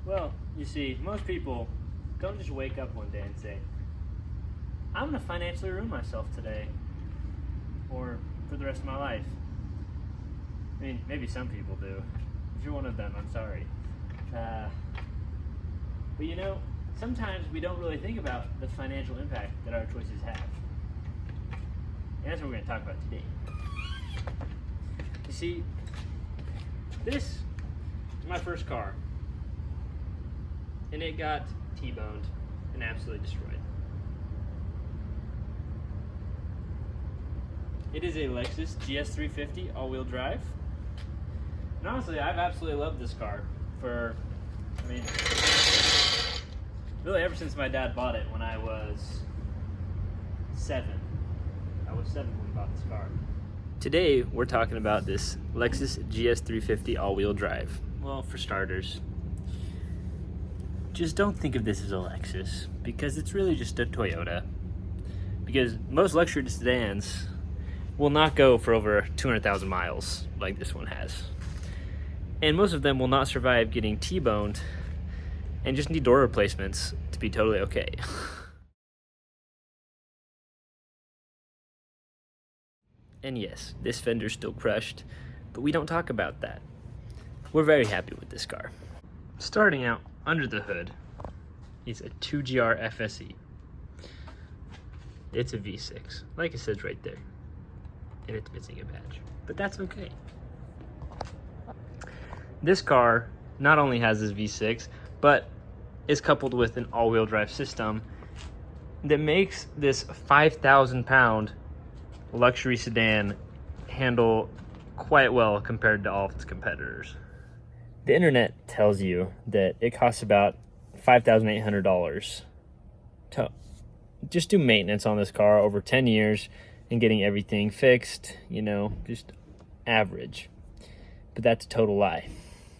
Well, you see, most people don't just wake up one day and say, I'm gonna financially ruin myself today, or for the rest of my life. I mean, maybe some people do. If you're one of them, I'm sorry. But you know, sometimes we don't really think about the financial impact that our choices have. And that's what we're gonna talk about today. You see, this is my first car, and it got T-boned and absolutely destroyed. It is a Lexus GS350 all-wheel drive. And honestly, I've absolutely loved this car for, really ever since my dad bought it when I was 7. I was 7 when we bought this car. Today, we're talking about this Lexus GS350 all-wheel drive. Well, for starters, just don't think of this as a Lexus, because it's really just a Toyota. Because most luxury sedans will not go for over 200,000 miles like this one has. And most of them will not survive getting T-boned and just need door replacements to be totally okay. And yes, this fender's still crushed, but we don't talk about that. We're very happy with this car. Starting out under the hood is a 2GR FSE. It's a V6, like it says right there. And it's missing a badge, but that's okay. This car not only has this V6, but is coupled with an all-wheel drive system that makes this 5,000-pound luxury sedan handle quite well compared to all of its competitors. The internet tells you that it costs about $5,800 to just do maintenance on this car over 10 years and getting everything fixed, you know, just average. But that's a total lie.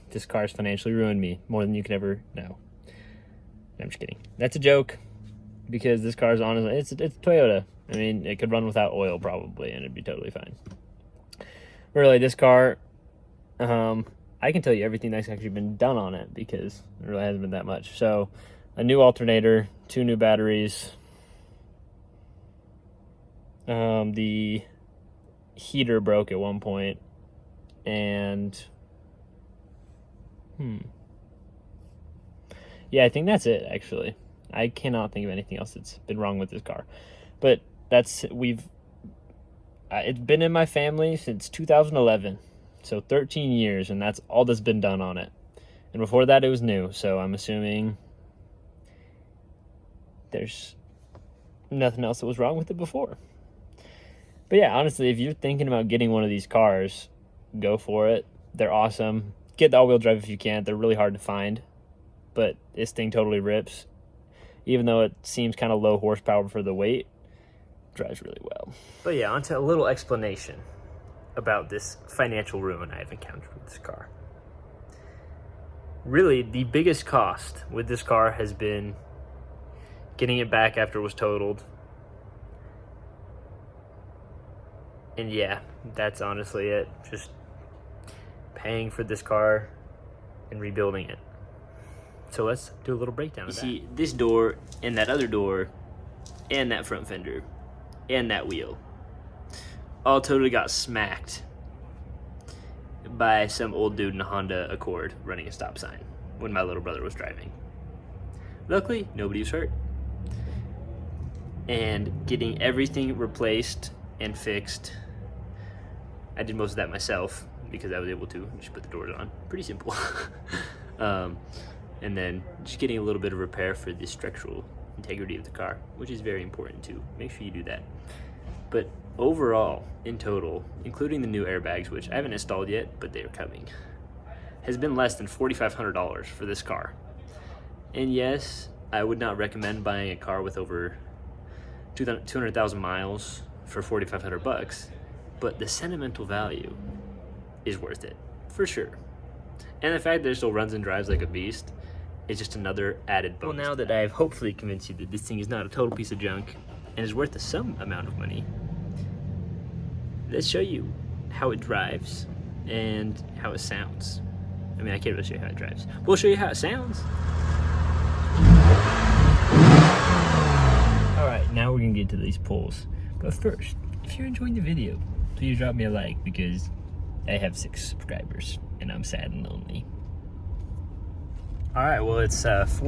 This car's financially ruined me more than you could ever know. I'm just kidding. That's a joke, because this car is honestly, it's Toyota. I mean, it could run without oil probably, and it'd be totally fine. Really, this car, I can tell you everything that's actually been done on it, because it really hasn't been that much. So, a new alternator, 2 new batteries. The heater broke at one point, and yeah, I think that's it, actually. I cannot think of anything else that's been wrong with this car. But it's been in my family since 2011, so 13 years, and that's all that's been done on it. And before that, it was new, so I'm assuming there's nothing else that was wrong with it before. But yeah, honestly, if you're thinking about getting one of these cars, go for it. They're awesome. Get the all-wheel drive if you can. They're really hard to find, but this thing totally rips. Even though it seems kind of low horsepower for the weight, it drives really well. But yeah, onto a little explanation about this financial ruin I've encountered with this car. Really, the biggest cost with this car has been getting it back after it was totaled. And yeah, that's honestly it. Just paying for this car and rebuilding it. So let's do a little breakdown of that. You see, this door and that other door and that front fender and that wheel all totally got smacked by some old dude in a Honda Accord running a stop sign when my little brother was driving. Luckily, nobody was hurt. And getting everything replaced and fixed, I did most of that myself because I was able to just put the doors on. Pretty simple. And then just getting a little bit of repair for the structural integrity of the car, which is very important too. Make sure you do that. But overall, in total, including the new airbags, which I haven't installed yet, but they are coming, has been less than $4,500 for this car. And yes, I would not recommend buying a car with over 200,000 miles for $4,500, but the sentimental value is worth it, for sure. And the fact that it still runs and drives like a beast is just another added bonus. Well, now that I've hopefully convinced you that this thing is not a total piece of junk and is worth some amount of money, let's show you how it drives and how it sounds. I mean, I can't really show you how it drives. We'll show you how it sounds. All right, now we're gonna get to these pulls. But first, if you're enjoying the video, please drop me a like because I have 6 subscribers and I'm sad and lonely. All right, well, it's almost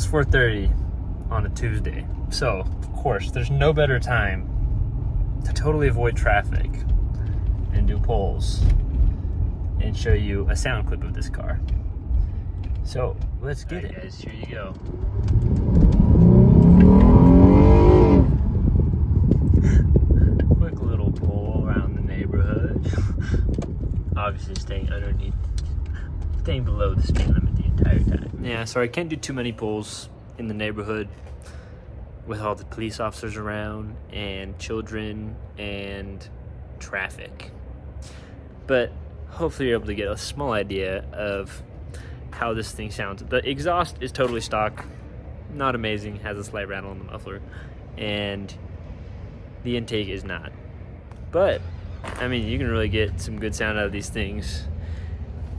4:30 on a Tuesday. So, of course, there's no better time to totally avoid traffic and do pulls and show you a sound clip of this car. So, let's get it. Guys, here you go. Quick little pull around the neighborhood. Obviously staying below the speed limit the entire time. Yeah, so I can't do too many pulls in the neighborhood with all the police officers around and children and traffic. But hopefully you're able to get a small idea of how this thing sounds. The exhaust is totally stock, not amazing, has a slight rattle on the muffler, and the intake is not. But, I mean, you can really get some good sound out of these things,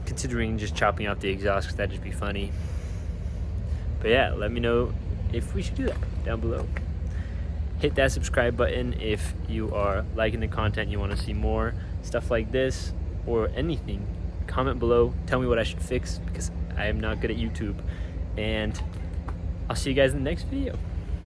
considering just chopping out the exhaust, because that'd just be funny. But yeah, let me know if we should do that down below. Hit that subscribe button if you are liking the content, you want to see more stuff like this or anything. Comment below, tell me what I should fix because I am not good at YouTube. And I'll see you guys in the next video.